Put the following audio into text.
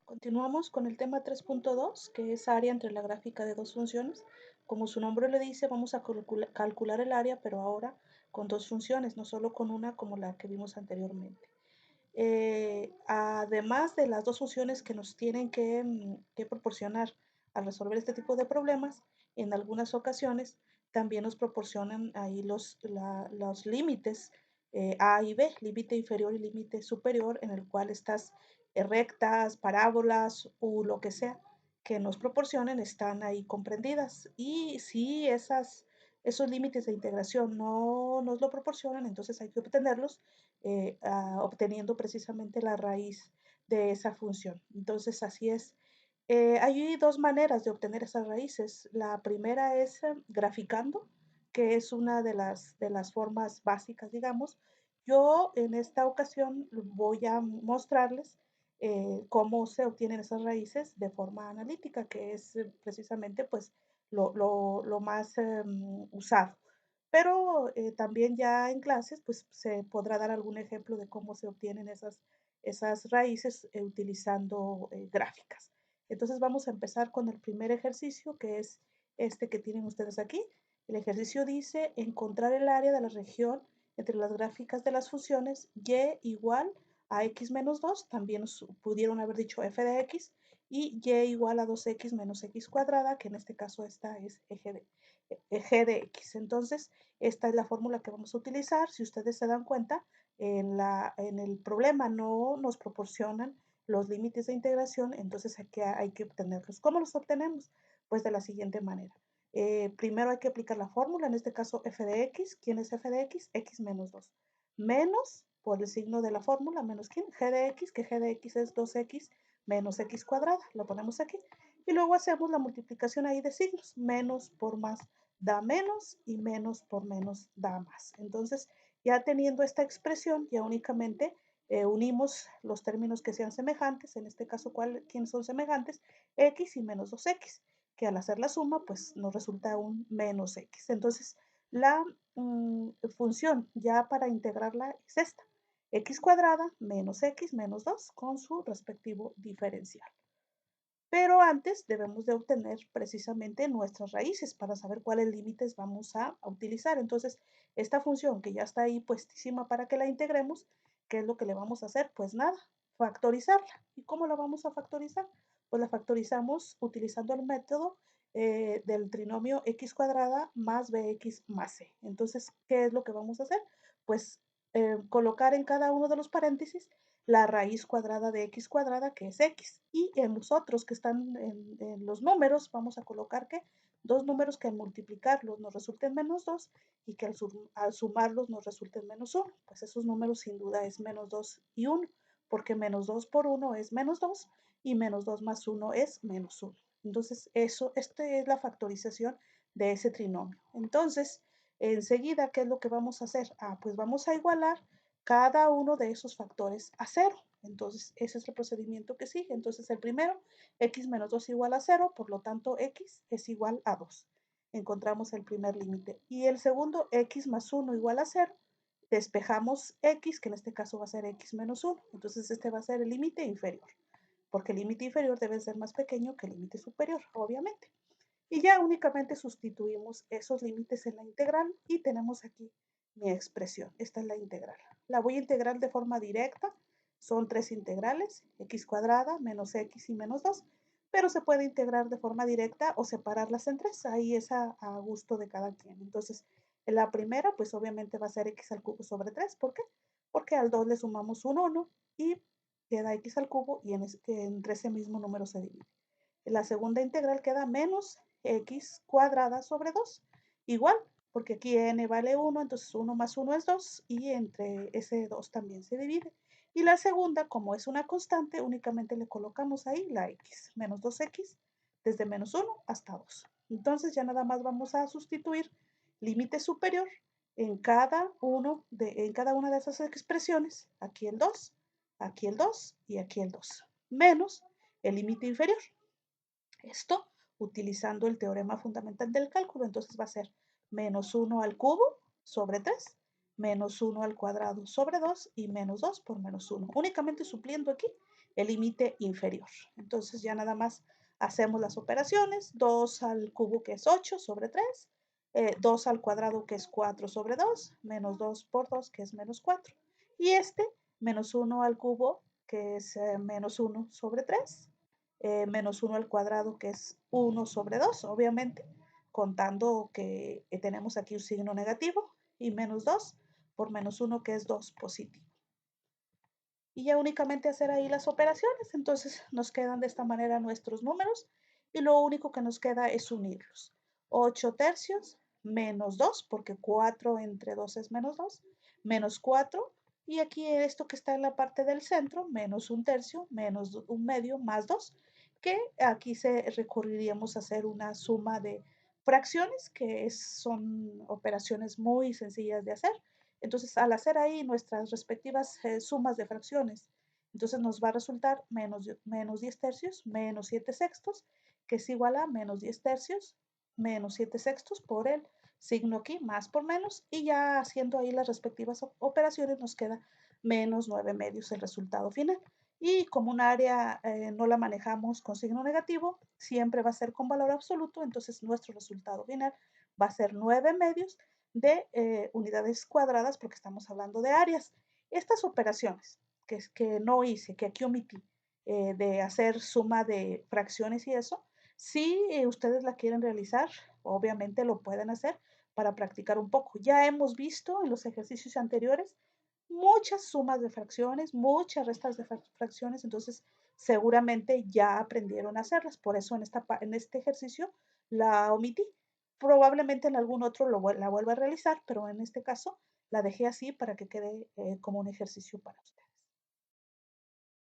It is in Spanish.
Continuamos con el tema 3.2, que es área entre la gráfica de dos funciones. Como su nombre le dice, vamos a calcular el área, pero ahora con dos funciones, no solo con una como la que vimos anteriormente. Además de las dos funciones que nos tienen que proporcionar al resolver este tipo de problemas, en algunas ocasiones también nos proporcionan ahí los límites A y B, límite inferior y límite superior, en el cual estas rectas, parábolas o lo que sea que nos proporcionen están ahí comprendidas. Y si esos límites de integración no nos lo proporcionan, entonces hay que obtenerlos obteniendo precisamente la raíz de esa función. Entonces, así es. Hay dos maneras de obtener esas raíces. La primera es graficando, que es una de las formas básicas, digamos. Yo en esta ocasión voy a mostrarles cómo se obtienen esas raíces de forma analítica, que es precisamente pues lo más usado. Pero también ya en clases, pues se podrá dar algún ejemplo de cómo se obtienen esas raíces utilizando gráficas. Entonces vamos a empezar con el primer ejercicio, que es este que tienen ustedes aquí. El ejercicio dice encontrar el área de la región entre las gráficas de las funciones y igual a x menos 2, también pudieron haber dicho f de x, y y igual a 2x menos x cuadrada, que en este caso esta es eje de x. Entonces, esta es la fórmula que vamos a utilizar. Si ustedes se dan cuenta, en el problema no nos proporcionan los límites de integración, entonces hay que obtenerlos. ¿Cómo los obtenemos? Pues de la siguiente manera. Primero hay que aplicar la fórmula, en este caso f de x. ¿Quién es f de x? X menos 2. Menos, por el signo de la fórmula, menos quién? G de x, que g de x es 2x menos x cuadrada. Lo ponemos aquí. Y luego hacemos la multiplicación ahí de signos. Menos por más da menos y menos por menos da más. Entonces, ya teniendo esta expresión, ya únicamente unimos los términos que sean semejantes, en este caso, ¿quiénes son semejantes? X y menos 2x, que al hacer la suma, pues nos resulta un menos x. Entonces, la función ya para integrarla es esta, x cuadrada menos x menos 2 con su respectivo diferencial. Pero antes debemos de obtener precisamente nuestras raíces para saber cuáles límites vamos a utilizar. Entonces, esta función que ya está ahí puestísima para que la integremos, ¿qué es lo que le vamos a hacer? Pues nada, factorizarla. ¿Y cómo la vamos a factorizar? Pues la factorizamos utilizando el método del trinomio x cuadrada más bx más c. Entonces, ¿qué es lo que vamos a hacer? Pues colocar en cada uno de los paréntesis la raíz cuadrada de x cuadrada, que es x. Y en los otros que están en los números, vamos a colocar que dos números que al multiplicarlos nos resulten menos 2 y que al sumarlos nos resulten menos 1. Pues esos números sin duda es menos 2 y 1, porque menos 2 por 1 es menos 2 y menos 2 más 1 es menos 1. Entonces, esta es la factorización de ese trinomio. Entonces, enseguida, ¿qué es lo que vamos a hacer? Pues vamos a igualar cada uno de esos factores a 0. Entonces, ese es el procedimiento que sigue. Entonces, el primero, x menos 2 igual a 0, por lo tanto, x es igual a 2. Encontramos el primer límite. Y el segundo, x más 1 igual a 0. Despejamos x, que en este caso va a ser x menos 1. Entonces, este va a ser el límite inferior, porque el límite inferior debe ser más pequeño que el límite superior, obviamente. Y ya únicamente sustituimos esos límites en la integral y tenemos aquí mi expresión. Esta es la integral. La voy a integrar de forma directa. Son tres integrales, x cuadrada menos x y menos 2, pero se puede integrar de forma directa o separarlas en tres. Ahí es a gusto de cada quien. Entonces, en la primera, pues obviamente va a ser x al cubo sobre 3. ¿Por qué? Porque al 2 le sumamos un 1 y queda x al cubo y entre ese mismo número se divide. La segunda integral queda menos x cuadrada sobre 2. Igual, porque aquí n vale 1, entonces 1 más 1 es 2 y entre ese 2 también se divide. Y la segunda, como es una constante, únicamente le colocamos ahí la x, menos 2x, desde menos 1 hasta 2. Entonces ya nada más vamos a sustituir límite superior en cada una de esas expresiones. Aquí el 2, aquí el 2 y aquí el 2. Menos el límite inferior. Esto utilizando el teorema fundamental del cálculo, entonces va a ser menos 1 al cubo sobre 3, menos 1 al cuadrado sobre 2 y menos 2 por menos 1. Únicamente supliendo aquí el límite inferior. Entonces ya nada más hacemos las operaciones, 2 al cubo que es 8 sobre 3, 2 al cuadrado que es 4 sobre 2, menos 2 por 2 que es menos 4. Y menos 1 al cubo que es menos 1 sobre 3, menos 1 al cuadrado que es 1 sobre 2, obviamente, contando que tenemos aquí un signo negativo, y menos 2 por menos 1 que es 2 positivo. Y ya únicamente hacer ahí las operaciones. Entonces nos quedan de esta manera nuestros números y lo único que nos queda es unirlos. 8 tercios menos 2, porque 4 entre 2 es menos 2, menos 4. Y aquí esto que está en la parte del centro, menos un tercio, menos un medio, más 2, que aquí recurriríamos a hacer una suma de fracciones, que son operaciones muy sencillas de hacer. Entonces, al hacer ahí nuestras respectivas sumas de fracciones, entonces nos va a resultar menos 10 tercios, menos 7 sextos, que es igual a menos 10 tercios, menos 7 sextos por el signo aquí, más por menos, y ya haciendo ahí las respectivas operaciones nos queda menos 9 medios el resultado final. Y como un área no la manejamos con signo negativo, siempre va a ser con valor absoluto, entonces nuestro resultado final va a ser 9 medios de unidades cuadradas porque estamos hablando de áreas. Estas operaciones que no hice, que aquí omití, de hacer suma de fracciones y eso, si ustedes la quieren realizar, obviamente lo pueden hacer para practicar un poco. Ya hemos visto en los ejercicios anteriores muchas sumas de fracciones, muchas restas de fracciones, entonces seguramente ya aprendieron a hacerlas. Por eso en este ejercicio la omití. Probablemente en algún otro la vuelva a realizar, pero en este caso la dejé así para que quede como un ejercicio para usted.